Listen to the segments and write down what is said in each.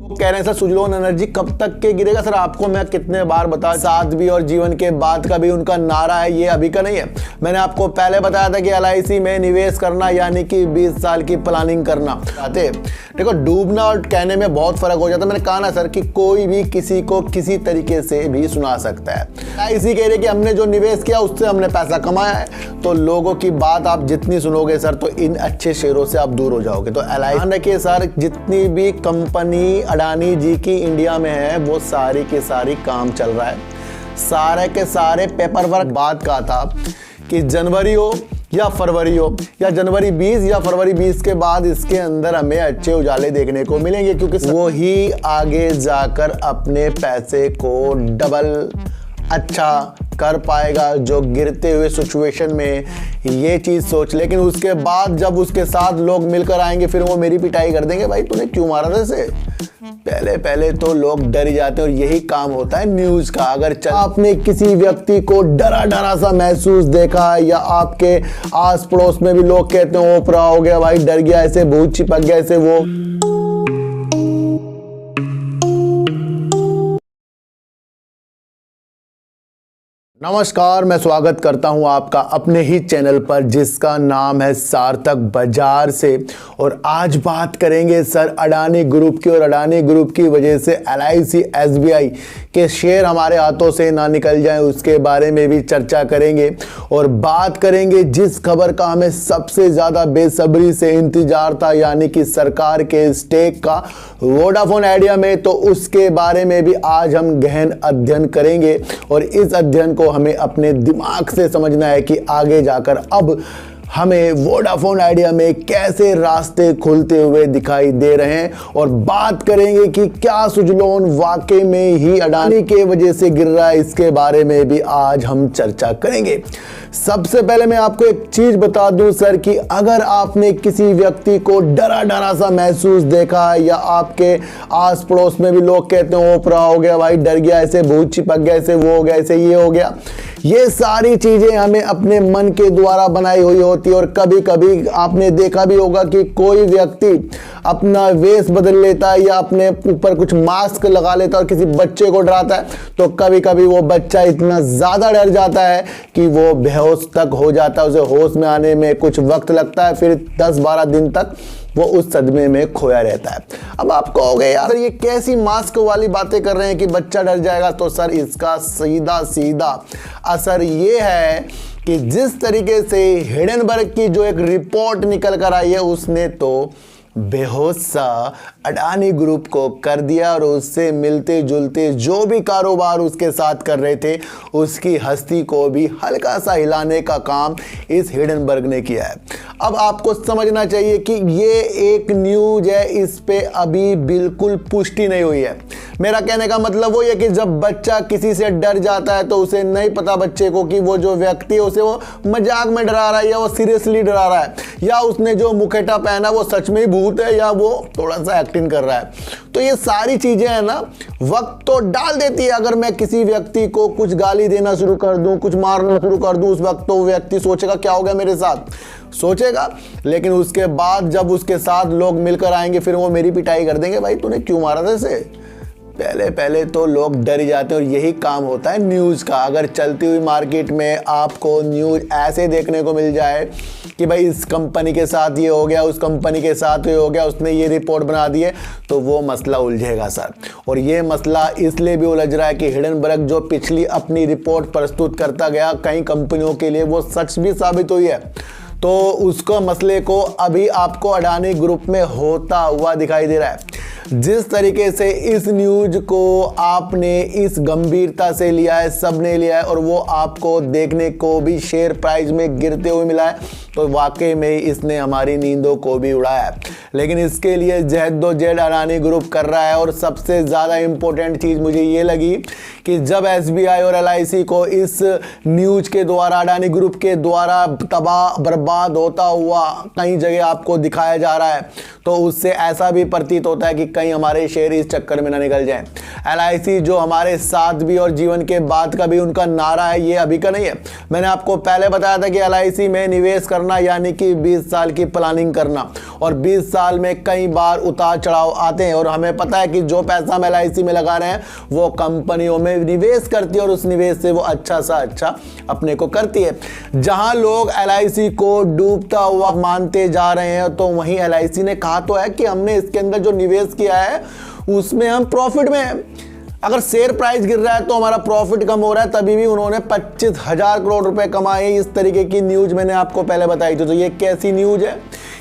कह रहे हैं सर सुजलोन एनर्जी कब तक के गिरेगा। सर आपको मैं कितने बार बताया, साथ भी और जीवन के बाद का भी उनका नारा है, ये अभी का नहीं है। मैंने आपको पहले बताया था कि LIC में निवेश करना यानी कि 20 साल की प्लानिंग करना। देखो डूबना और कहने में बहुत फर्क हो जाता है। मैंने कहा ना सर कि कोई भी किसी को किसी तरीके से भी सुना सकता है। LIC कह रही कि हमने जो निवेश किया उससे हमने पैसा कमाया है। तो लोगों की बात आप जितनी सुनोगे सर तो इन अच्छे शेयरों से आप दूर हो जाओगे। तो LIC रखिए सर, जितनी भी कंपनी अडानी जी की इंडिया में है वो सारी की सारी काम चल रहा है, सारे के सारे पेपर वर्क। बात कहा था कि जनवरी हो या फरवरी हो या जनवरी 20 या फरवरी 20 के बाद इसके अंदर हमें अच्छे उजाले देखने को मिलेंगे, क्योंकि वो ही आगे जाकर अपने पैसे को डबल अच्छा कर पाएगा जो गिरते हुए सिचुएशन में ये चीज़ सोच। लेकिन उसके बाद जब उसके साथ लोग मिलकर आएंगे फिर वो मेरी पिटाई कर देंगे, भाई तूने क्यों मारा था इसे। पहले तो लोग डर जाते हैं और यही काम होता है न्यूज़ का। अगर आपने किसी व्यक्ति को डरा सा महसूस देखा है या आपके आस पड़ोस में भी लोग कहते हैं ओपरा हो गया भाई, डर गया, ऐसे भूत चिपक गया, ऐसे वो। नमस्कार, मैं स्वागत करता हूं आपका अपने ही चैनल पर जिसका नाम है सार्थक बाजार से। और आज बात करेंगे सर अडानी ग्रुप की, और अडानी ग्रुप की वजह से LIC SBI के शेयर हमारे हाथों से ना निकल जाएं उसके बारे में भी चर्चा करेंगे। और बात करेंगे जिस खबर का हमें सबसे ज़्यादा बेसब्री से इंतजार था, यानी कि सरकार के स्टेक का वोडाफोन आइडिया में, तो उसके बारे में भी आज हम गहन अध्ययन करेंगे। और इस अध्ययन को हमें अपने दिमाग से समझना है कि आगे जाकर अब हमें वोडाफोन आइडिया में कैसे रास्ते खुलते हुए दिखाई दे रहे हैं। और बात करेंगे कि क्या सुजलोन वाकई में ही अडानी के वजह से गिर रहा है, इसके बारे में भी आज हम चर्चा करेंगे। सबसे पहले मैं आपको एक चीज बता दूं सर कि अगर आपने किसी व्यक्ति को डरा सा महसूस देखा है या आपके आस पड़ोस में भी लोग कहते हैं ओपरा हो गया भाई, डर गया, ऐसे भूत चिपक गया, ऐसे वो हो गया, ऐसे ये हो गया, ये सारी चीजें हमें अपने मन के द्वारा बनाई हुई होती है। और कभी कभी आपने देखा भी होगा कि कोई व्यक्ति अपना वेश बदल लेता है या अपने ऊपर कुछ मास्क लगा लेता है और किसी बच्चे को डराता है, तो कभी कभी वो बच्चा इतना ज्यादा डर जाता है कि वो बेहोश तक हो जाता है। उसे होश में आने में कुछ वक्त लगता है, फिर 10-12 दिन तक वो उस सदमे में खोया रहता है। अब आप कहोगे यार ये कैसी मास्क वाली बातें कर रहे हैं कि बच्चा डर जाएगा। तो सर इसका सीधा असर ये है कि जिस तरीके से हिडेनबर्ग की जो एक रिपोर्ट निकल कर आई है उसने तो बेहोश सा अडानी ग्रुप को कर दिया, और उससे मिलते जुलते जो भी कारोबार उसके साथ कर रहे थे उसकी हस्ती को भी हल्का सा हिलाने का काम इस हिडेनबर्ग ने किया है। अब आपको समझना चाहिए कि ये एक न्यूज है, इस पे अभी बिल्कुल पुष्टि नहीं हुई है। मेरा कहने का मतलब वो है कि जब बच्चा किसी से डर जाता है तो उसे नहीं पता बच्चे को कि वो जो व्यक्ति है उसे वो मजाक में डरा रहा है या वो सीरियसली डरा रहा है, या उसने जो मुखेटा पहना वो सच में ही भूत है या वो थोड़ा सा एक्टिंग कर रहा है। तो ये सारी चीजें है ना वक्त तो डाल देती है। अगर मैं किसी व्यक्ति को कुछ गाली देना शुरू कर दूं, कुछ मारना शुरू कर दूं, उस वक्त तो व्यक्ति सोचेगा क्या हो गया मेरे साथ, सोचेगा। लेकिन उसके बाद जब उसके साथ लोग मिलकर आएंगे फिर वो मेरी पिटाई कर देंगे, भाई तूने क्यों मारा था इसे। पहले तो लोग डर जाते हैं और यही काम होता है न्यूज़ का। अगर चलती हुई मार्केट में आपको न्यूज़ ऐसे देखने को मिल जाए कि भाई इस कंपनी के साथ ये हो गया, उस कंपनी के साथ ये हो गया, उसने ये रिपोर्ट बना दी है, तो वो मसला उलझेगा सर। और ये मसला इसलिए भी उलझ रहा है कि हिडेनबर्ग जो पिछली अपनी रिपोर्ट प्रस्तुत करता गया कई कंपनियों के लिए वो सच भी साबित हुई है। तो उसको मसले को अभी आपको अडानी ग्रुप में होता हुआ दिखाई दे रहा है। जिस तरीके से इस न्यूज को आपने इस गंभीरता से लिया है, सबने लिया है, और वो आपको देखने को भी शेयर प्राइस में गिरते हुए मिला है, तो वाकई में इसने हमारी नींदों को भी उड़ाया है। लेकिन इसके लिए जहदोजहद अडानी ग्रुप कर रहा है। और सबसे ज़्यादा इम्पोर्टेंट चीज़ मुझे ये लगी कि जब SBI और LIC को इस न्यूज के द्वारा अडानी ग्रुप के द्वारा तबाह बर्बाद होता हुआ कई जगह आपको दिखाया जा रहा है, तो उससे ऐसा भी प्रतीत होता है कि कहीं हमारे शेयर इस चक्कर में ना निकल जाएं। LIC जो हमारे साथ भी और जीवन के बाद का भी उनका नारा है, ये अभी का नहीं है। मैंने आपको पहले बताया था कि LIC में निवेश करना यानी कि 20 साल की प्लानिंग करना, और 20 साल साल में कई बार उतार चढ़ाव आते हैं और हमें पता है कि जो पैसा हम LIC में लगा रहे हैं वो कंपनियों में निवेश करती है और उस निवेश से वो अच्छा सा अच्छा अपने को करती है। जहां लोग LIC को डूबता हुआ मानते जा रहे हैं तो वहीं LIC ने कहा तो है कि हमने इसके अंदर जो निवेश किया है उसमें हम प्रॉफिट में हैं। अगर शेयर प्राइस गिर रहा है तो हमारा प्रॉफिट कम हो रहा है, तभी भी उन्होंने 25,000 करोड़ रुपए कमाए। इस तरीके की न्यूज मैंने आपको पहले बताई थी। तो ये कैसी न्यूज है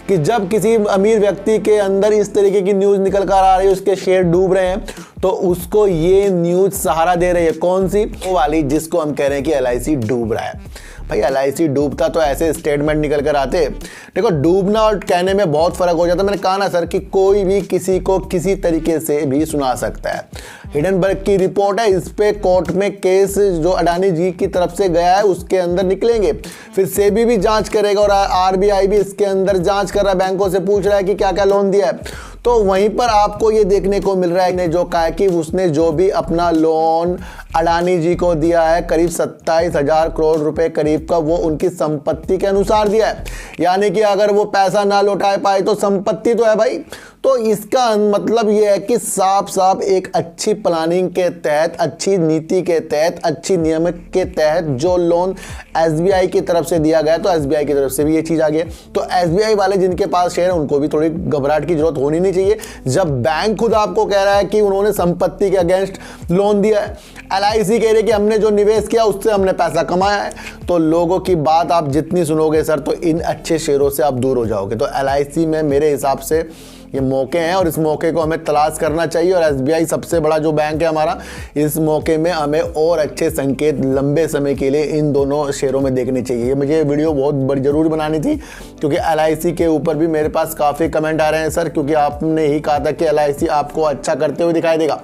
कि जब किसी अमीर व्यक्ति के अंदर इस तरीके की न्यूज निकल कर आ रही है, उसके शेयर डूब रहे हैं, तो उसको ये न्यूज सहारा दे रही है। कौन सी? वो वाली जिसको हम कह रहे हैं कि LIC डूब रहा है। भाई LIC डूबता तो ऐसे स्टेटमेंट निकल कर आते। देखो, डूबना और कहने में बहुत फर्क हो जाता है। मैंने कहा ना सर कि कोई भी किसी को किसी तरीके से भी सुना सकता है। हिडनबर्ग की रिपोर्ट है, इस पे कोर्ट में केस जो अडानी जी की तरफ से गया है उसके अंदर निकलेंगे। फिर सेबी भी जांच करेगा और RBI भी इसके अंदर जांच कर रहा है, बैंकों से पूछ रहा है कि क्या क्या लोन दिया है। तो वहीं पर आपको ये देखने को मिल रहा है जो कहा है कि उसने जो भी अपना लोन अडानी जी को दिया है करीब 27,000 करोड़ रुपए करीब का, वो उनकी संपत्ति के अनुसार दिया है। यानी कि अगर वो पैसा ना लौटा पाए तो संपत्ति तो है भाई। तो इसका मतलब ये है कि साफ साफ एक अच्छी प्लानिंग के तहत, अच्छी नीति के तहत, अच्छी नियम के तहत जो लोन SBI की तरफ से दिया गया तो SBI की तरफ से भी ये चीज आ गई। तो SBI वाले जिनके पास शेयर है उनको भी थोड़ी घबराहट की जरूरत होनी नहीं चाहिए। जब बैंक खुद आपको कह रहा है कि उन्होंने संपत्ति के अगेंस्ट लोन दिया है, LIC कह रही है कि हमने जो निवेश किया उससे हमने पैसा कमाया है, तो लोगों की बात आप जितनी सुनोगे सर तो इन अच्छे शेयरों से आप दूर हो जाओगे। तो LIC में मेरे हिसाब से ये मौके हैं और इस मौके को हमें तलाश करना चाहिए। और SBI सबसे बड़ा जो बैंक है हमारा, इस मौके में हमें और अच्छे संकेत लंबे समय के लिए इन दोनों शेयरों में देखने चाहिए। मुझे वीडियो बहुत बड़ी जरूर बनानी थी क्योंकि LIC के ऊपर भी मेरे पास काफ़ी कमेंट आ रहे हैं सर, क्योंकि आपने ही कहा था कि LIC आपको अच्छा करते हुए दिखाई देगा।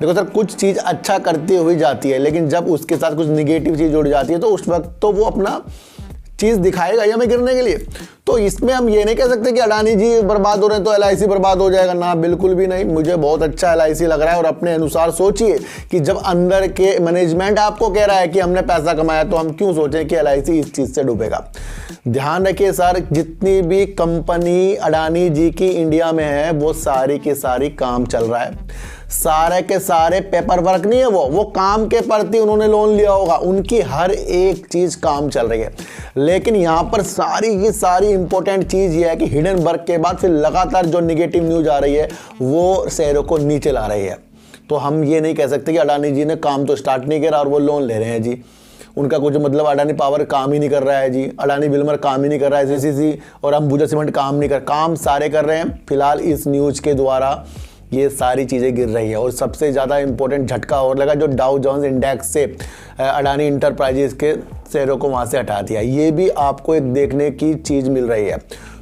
देखो सर, कुछ चीज़ अच्छा करती हुई जाती है, लेकिन जब उसके साथ कुछ निगेटिव चीज़ जुड़ जाती है तो उस वक्त तो वो अपना चीज़ दिखाएगा ही हमें गिरने के लिए। तो इसमें हम ये नहीं कह सकते कि अडानी जी बर्बाद हो रहे हैं तो LIC बर्बाद हो जाएगा ना, बिल्कुल भी नहीं। मुझे बहुत अच्छा LIC लग रहा है। और अपने अनुसार सोचिए कि जब अंदर के मैनेजमेंट आपको कह रहा है कि हमने पैसा कमाया, तो हम क्यों सोचें कि LIC इस चीज़ से डूबेगा। ध्यान रखिए सर, जितनी भी कंपनी अडानी जी की इंडिया में है वो सारी की सारी काम चल रहा है। सारे के सारे पेपर वर्क नहीं है, वो काम के प्रति उन्होंने लोन लिया होगा, उनकी हर एक चीज काम चल रही है। लेकिन यहां पर सारी की सारी इंपॉर्टेंट चीज ये है कि हिडनबर्ग के बाद फिर लगातार जो निगेटिव न्यूज आ रही है वो शेयरों को नीचे ला रही है। तो हम ये नहीं कह सकते कि अडानी जी ने काम तो स्टार्ट नहीं किया और वो लोन ले रहे हैं जी। उनका कुछ मतलब अडानी पावर काम ही नहीं कर रहा है जी, अडानी बिल्मर काम ही नहीं कर रहा है, CCC और अंबुजा सीमेंट काम नहीं कर, काम सारे कर रहे हैं। फिलहाल इस न्यूज के द्वारा ये सारी चीज़ें गिर रही है। और सबसे ज़्यादा इंपॉर्टेंट झटका और लगा जो डाउ जोन्स इंडेक्स से अडानी इंटरप्राइजेस के शेयरों को वहाँ से हटा दिया। ये भी आपको एक देखने की चीज़ मिल रही है।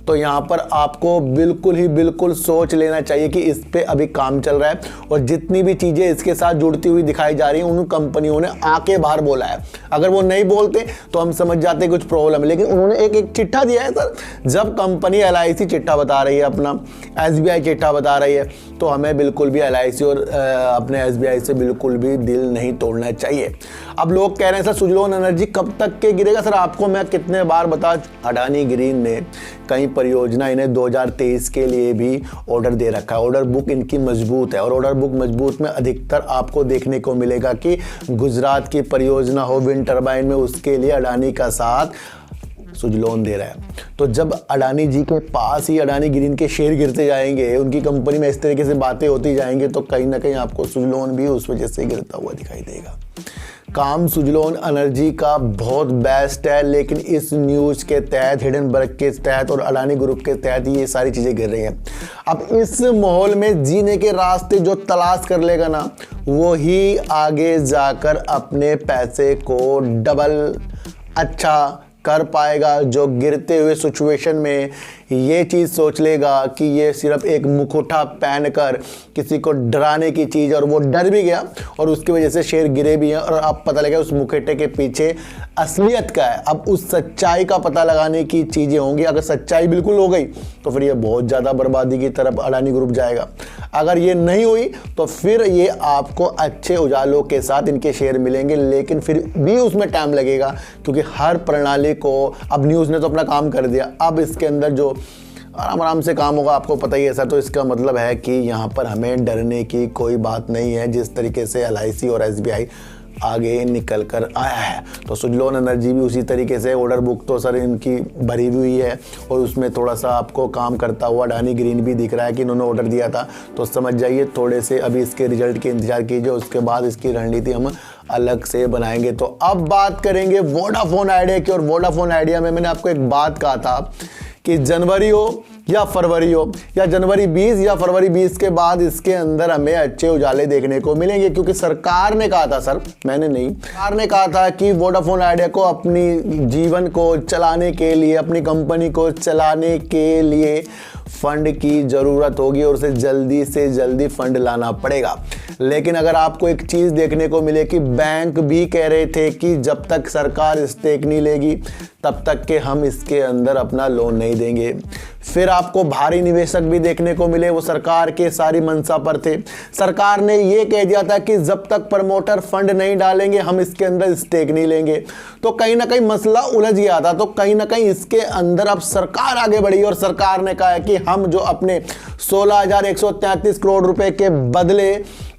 तो यहाँ पर आपको बिल्कुल सोच लेना चाहिए कि इस पे अभी काम चल रहा है और जितनी भी चीज़ें इसके साथ जुड़ती हुई दिखाई जा रही हैं उन कंपनियों ने आके बाहर बोला है। अगर वो नहीं बोलते तो हम समझ जाते कुछ प्रॉब्लम है, लेकिन उन्होंने एक चिट्ठा दिया है सर। जब कंपनी LIC चिट्ठा बता रही है, अपना SBI चिट्ठा बता रही है, तो हमें बिल्कुल भी LIC और अपने SBI से बिल्कुल भी दिल नहीं तोड़ना चाहिए। अब लोग कह रहे हैं सर सुजलोन एनर्जी कब तक के गिरेगा। सर आपको मैं कितने बार बता, अडानी ग्रीन ने कई परियोजना इन्हें 2023 के लिए भी ऑर्डर दे रखा है। ऑर्डर बुक इनकी मजबूत है और ऑर्डर बुक मजबूत में अधिकतर आपको देखने को मिलेगा कि गुजरात की परियोजना हो विंड टर्बाइन में, उसके लिए अडानी का साथ सुजलोन दे रहा है। तो जब अडानी जी के पास ही अडानी ग्रीन के शेयर गिरते जाएंगे, उनकी कंपनी में इस तरीके से बातें होती जाएंगी, तो कहीं ना कहीं आपको सुजलोन भी उस वजह से गिरता हुआ दिखाई देगा। काम सुजलोन एनर्जी का बहुत बेस्ट है, लेकिन इस न्यूज के तहत, हिडनबर्ग के तहत और अडानी ग्रुप के तहत ये सारी चीजें गिर रही हैं। अब इस माहौल में जीने के रास्ते जो तलाश कर लेगा ना, वो ही आगे जाकर अपने पैसे को डबल अच्छा कर पाएगा। जो गिरते हुए सिचुएशन में ये चीज़ सोच लेगा कि ये सिर्फ एक मुखौटा पहनकर किसी को डराने की चीज़, और वो डर भी गया और उसकी वजह से शेयर गिरे भी हैं, और अब पता लगा उस मुखौटे के पीछे असलियत का है। अब उस सच्चाई का पता लगाने की चीज़ें होंगी। अगर सच्चाई बिल्कुल हो गई तो फिर ये बहुत ज़्यादा बर्बादी की तरफ अडानी ग्रुप जाएगा। अगर ये नहीं हुई तो फिर ये आपको अच्छे उजालों के साथ इनके शेयर मिलेंगे, लेकिन फिर भी उसमें टाइम लगेगा, क्योंकि हर प्रणाली को अब न्यूज़ ने तो अपना काम कर दिया। अब इसके अंदर जो आराम आराम से काम होगा, आपको पता ही है सर। तो इसका मतलब है कि यहाँ पर हमें डरने की कोई बात नहीं है, जिस तरीके से LIC और SBI आगे निकल कर आया है। तो सुजलोन एनर्जी भी उसी तरीके से, ऑर्डर बुक तो सर इनकी भरी हुई है और उसमें थोड़ा सा आपको काम करता हुआ अडानी ग्रीन भी दिख रहा है कि इन्होंने ऑर्डर दिया था। तो समझ जाइए, थोड़े से अभी इसके रिजल्ट के इंतजार कीजिए, उसके बाद इसकी रणनीति हम अलग से बनाएंगे। तो अब बात करेंगे वोडाफोन आइडिया की। और वोडाफोन आइडिया में मैंने आपको एक बात कहा था कि जनवरी हो या फरवरी हो, या जनवरी 20 या फरवरी 20 के बाद इसके अंदर हमें अच्छे उजाले देखने को मिलेंगे, क्योंकि सरकार ने कहा था, सर मैंने नहीं, सरकार ने कहा था कि वोडाफोन आइडिया को अपनी जीवन को चलाने के लिए, अपनी कंपनी को चलाने के लिए फंड की ज़रूरत होगी और उसे जल्दी से जल्दी फंड लाना पड़ेगा। लेकिन अगर आपको एक चीज़ देखने को मिले कि बैंक भी कह रहे थे कि जब तक सरकार स्टेक नहीं लेगी तब तक के हम इसके अंदर अपना लोन नहीं देंगे। फिर आपको भारी निवेशक भी देखने को मिले, वो सरकार के सारी मंशा पर थे। सरकार ने ये कह दिया था कि जब तक प्रमोटर फंड नहीं डालेंगे हम इसके अंदर स्टेक नहीं लेंगे। तो कहीं ना कहीं मसला उलझ गया था। तो कहीं ना कहीं इसके अंदर अब सरकार आगे बढ़ी और सरकार ने कहा है कि हम जो अपने 16,133 करोड़ रुपए के बदले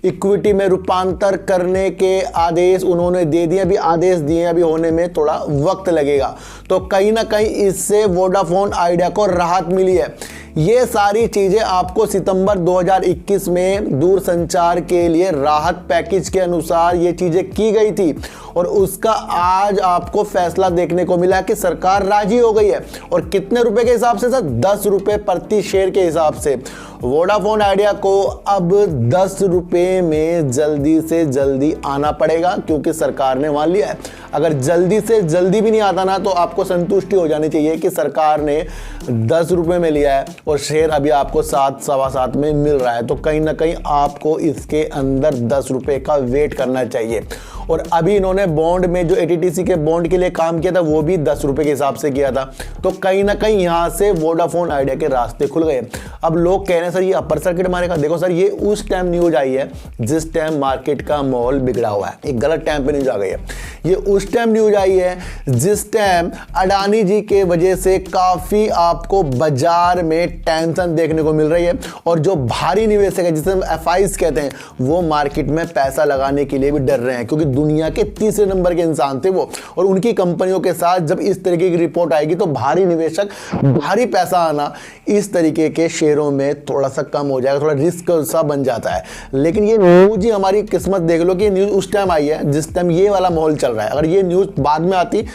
इक्विटी में रूपांतर करने के आदेश उन्होंने दे दिए, अभी आदेश दिए, अभी होने में थोड़ा वक्त लगेगा। तो कहीं ना कहीं इससे वोडाफोन आइडिया को राहत मिली है। ये सारी चीजें आपको सितंबर 2021 में दूरसंचार के लिए राहत पैकेज के अनुसार ये चीजें की गई थी और उसका आज आपको फैसला देखने को मिला कि सरकार राजी हो गई है। और कितने रुपए के हिसाब से सर? 10 रुपए प्रति शेयर के हिसाब से वोडाफोन आइडिया को अब 10 रुपए में जल्दी से जल्दी आना पड़ेगा, क्योंकि सरकार ने मान लिया है। अगर जल्दी से जल्दी भी नहीं आता ना तो आपको संतुष्टि हो जानी चाहिए कि सरकार ने 10 रुपए में लिया है और शेयर अभी आपको 7, सवा 7 में मिल रहा है। तो कहीं ना कहीं आपको इसके अंदर 10 रुपए का वेट करना चाहिए। और अभी इन्होंने बॉन्ड में जो ATTC के बॉन्ड के लिए काम किया था वो भी 10 रुपए के हिसाब से किया था। तो कहीं ना कहीं यहां से वोडाफोन आइडिया के रास्ते खुल गए। अब लोग कह रहे हैं सर ये अपर सर्किट मारेगा। देखो सर, ये उस टाइम न्यूज आई है जिस टाइम मार्केट का माहौल बिगड़ा हुआ है, एक गलत टाइम पे न्यूज आ गई है। ये उस टाइम न्यूज आई है जिस टाइम अडानी जी के वजह से काफी आपको बाजार में टेंशन देखने को मिल रही है और जो भारी निवेशक है जिसे हम FIs कहते हैं वो मार्केट में पैसा लगाने के लिए भी डर रहे हैं, क्योंकि दुनिया के तीसरे नंबर के इंसान थे वो। और उनकी कंपनियों के साथ जब इस तरीके की रिपोर्ट आएगी तो भारी निवेशक, भारी पैसा आना इस तरीके के शेयरों में थोड़ा सा कम हो जाएगा, थोड़ा रिस्क सा बन जाता है। लेकिन ये न्यूज ही हमारी किस्मत देख लो कि ये न्यूज उस टाइम आई है जिस टाइम ये वाला माहौल चल रहा है। अगर ये न्यूज बाद में आती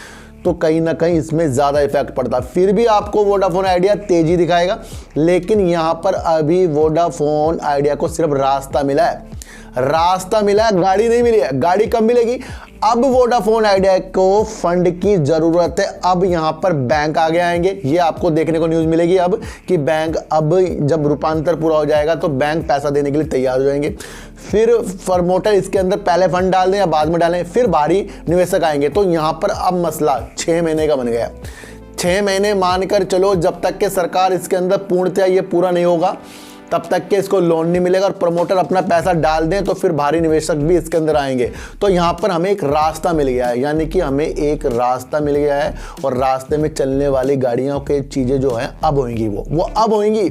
तो कहीं ना कहीं इसमें ज़्यादा इफेक्ट पड़ता। फिर भी आपको वोडाफोन आइडिया तेजी दिखाएगा, लेकिन यहाँ पर अभी वोडाफोन आइडिया को सिर्फ रास्ता मिला है, रास्ता मिला है, गाड़ी नहीं मिली है। गाड़ी कब मिलेगी? अब वोडाफोन आइडिया को फंड की जरूरत है। अब यहां पर बैंक आगे आएंगे, ये आपको देखने को न्यूज मिलेगी अब कि बैंक अब जब रूपांतर पूरा हो जाएगा तो बैंक पैसा देने के लिए तैयार हो जाएंगे। फिर प्रमोटर इसके अंदर पहले फंड डाल दें या बाद में डालें, फिर भारी निवेशक आएंगे। तो यहां पर अब मसला 6 महीने का बन गया। 6 महीने मानकर चलो, जब तक के सरकार इसके अंदर पूर्णतः ये पूरा नहीं होगा तब तक के इसको लोन नहीं मिलेगा। और प्रमोटर अपना पैसा डाल दें तो फिर भारी निवेशक भी इसके अंदर आएंगे। तो यहाँ पर हमें एक रास्ता मिल गया है, यानी कि हमें एक रास्ता मिल गया है और रास्ते में चलने वाली गाड़ियों के चीज़ें जो हैं अब होंगी, वो अब होंगी।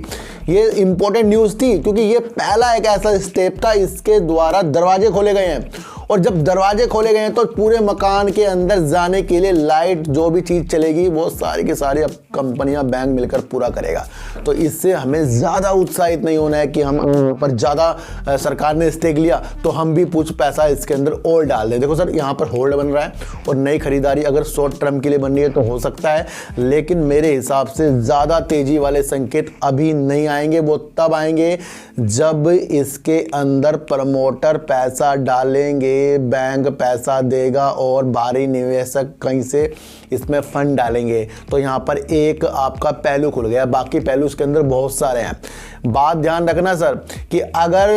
ये इंपॉर्टेंट न्यूज़ थी क्योंकि ये पहला एक ऐसा स्टेप था, इसके द्वारा दरवाजे खोले गए हैं। और जब दरवाजे खोले गए हैं तो पूरे मकान के अंदर जाने के लिए लाइट जो भी चीज़ चलेगी वो सारी की सारी अब कंपनियां, बैंक मिलकर पूरा करेगा। तो इससे हमें ज़्यादा उत्साहित नहीं होना है कि हम पर ज़्यादा सरकार ने स्टेक लिया तो हम भी कुछ पैसा इसके अंदर और डाल दें। देखो सर, यहाँ पर होल्ड बन रहा है और नई खरीदारी अगर शॉर्ट टर्म के लिए बन रही है तो हो सकता है, लेकिन मेरे हिसाब से ज़्यादा तेज़ी वाले संकेत अभी नहीं आएंगे। वो तब आएंगे जब इसके अंदर प्रमोटर पैसा डालेंगे, बैंक पैसा देगा और भारी निवेशक कहीं से इसमें फंड डालेंगे। तो यहाँ पर एक आपका पहलू खुल गया, बाकी पहलू इसके अंदर बहुत सारे हैं। बात ध्यान रखना सर कि अगर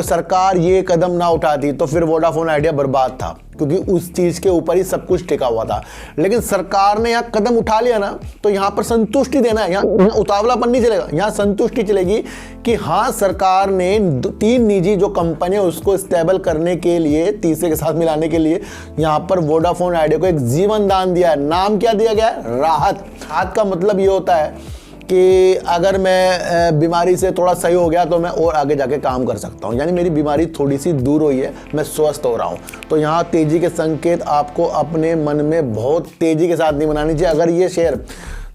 सरकार ये कदम ना उठाती तो फिर वोडाफोन आइडिया बर्बाद था, क्योंकि उस चीज के ऊपर ही सब कुछ टिका हुआ था। लेकिन सरकार ने यहाँ कदम उठा लिया ना तो यहाँ पर संतुष्टि देना है, यहाँ उतावलापन नहीं चलेगा, यहाँ संतुष्टि चलेगी कि हाँ, सरकार ने 3 निजी जो कंपनी है उसको स्टेबल करने के लिए, तीसरे के साथ मिलाने के लिए यहाँ पर वोडाफोन आइडिया को एक जीवन दान दिया है। नाम क्या दिया गया है? राहत। राहत का मतलब ये होता है कि अगर मैं बीमारी से थोड़ा सही हो गया तो मैं और आगे जाके काम कर सकता हूँ, यानी मेरी बीमारी थोड़ी सी दूर हुई है, मैं स्वस्थ हो रहा हूँ। तो यहाँ तेजी के संकेत आपको अपने मन में बहुत तेजी के साथ नहीं बनानी चाहिए। अगर ये शेयर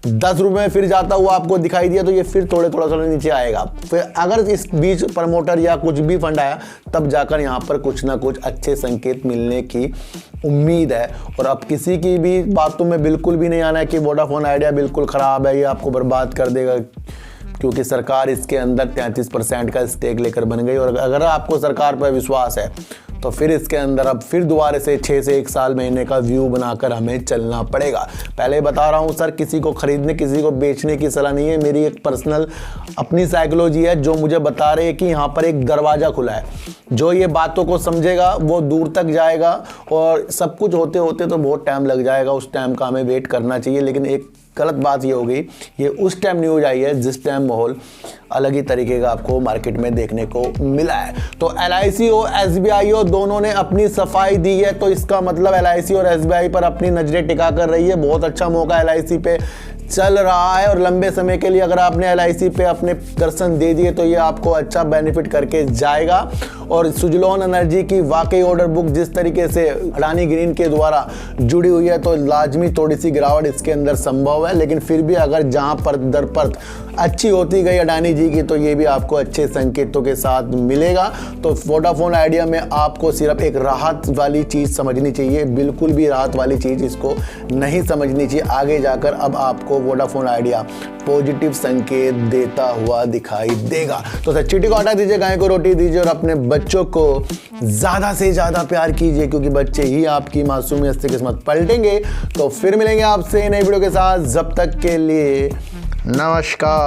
10 रुपये में फिर जाता हुआ आपको दिखाई दिया तो ये फिर थोड़ा नीचे आएगा। फिर अगर इस बीच प्रमोटर या कुछ भी फंड आया तब जाकर यहाँ पर कुछ ना कुछ अच्छे संकेत मिलने की उम्मीद है। और अब किसी की भी बातों में बिल्कुल भी नहीं आना है कि वोडाफोन आइडिया बिल्कुल ख़राब है, ये आपको बर्बाद कर देगा, क्योंकि सरकार इसके अंदर 33% का स्टेक लेकर बन गई। और अगर आपको सरकार पर विश्वास है तो फिर इसके अंदर अब फिर दोबारा से 6 से 1 साल महीने का व्यू बनाकर हमें चलना पड़ेगा। पहले बता रहा हूं सर, किसी को खरीदने किसी को बेचने की सलाह नहीं है, मेरी एक पर्सनल अपनी साइकोलॉजी है जो मुझे बता रही है कि यहाँ पर एक दरवाज़ा खुला है। जो ये बातों को समझेगा वो दूर तक जाएगा, और सब कुछ होते होते तो बहुत टाइम लग जाएगा, उस टाइम का हमें वेट करना चाहिए। लेकिन एक गलत बात ये हो गई, ये उस टाइम न्यूज आई है जिस टाइम माहौल अलग ही तरीके का आपको मार्केट में देखने को मिला है। तो LIC हो SBI हो, दोनों ने अपनी सफाई दी है, तो इसका मतलब LIC और SBI पर अपनी नजरें टिका कर रही है। बहुत अच्छा मौका LIC पे चल रहा है, और लंबे समय के लिए अगर आपने LIC पे अपने दर्शन दे दिए तो ये आपको अच्छा बेनिफिट करके जाएगा। और सुजलॉन एनर्जी की वाकई ऑर्डर बुक जिस तरीके से अडानी ग्रीन के द्वारा जुड़ी हुई है तो लाजमी थोड़ी सी गिरावट इसके अंदर संभव है। लेकिन फिर भी अगर जहां पर दर पर अच्छी होती गई अडानी जी की तो ये भी आपको अच्छे संकेतों के साथ मिलेगा। तो वोडाफोन आइडिया में आपको सिर्फ एक राहत वाली चीज़ समझनी चाहिए, बिल्कुल भी राहत वाली चीज़ इसको नहीं समझनी चाहिए। आगे जाकर अब आपको वोडाफोन आइडिया पॉजिटिव संकेत देता हुआ दिखाई देगा। तो सर चीटी को हटा दीजिए, गाय को रोटी दीजिए और अपने बच्चों को ज़्यादा से ज़्यादा प्यार कीजिए, क्योंकि बच्चे ही आपकी मासूमियत से किस्मत पलटेंगे। तो फिर मिलेंगे आपसे नई वीडियो के साथ, जब तक के लिए नमस्कार।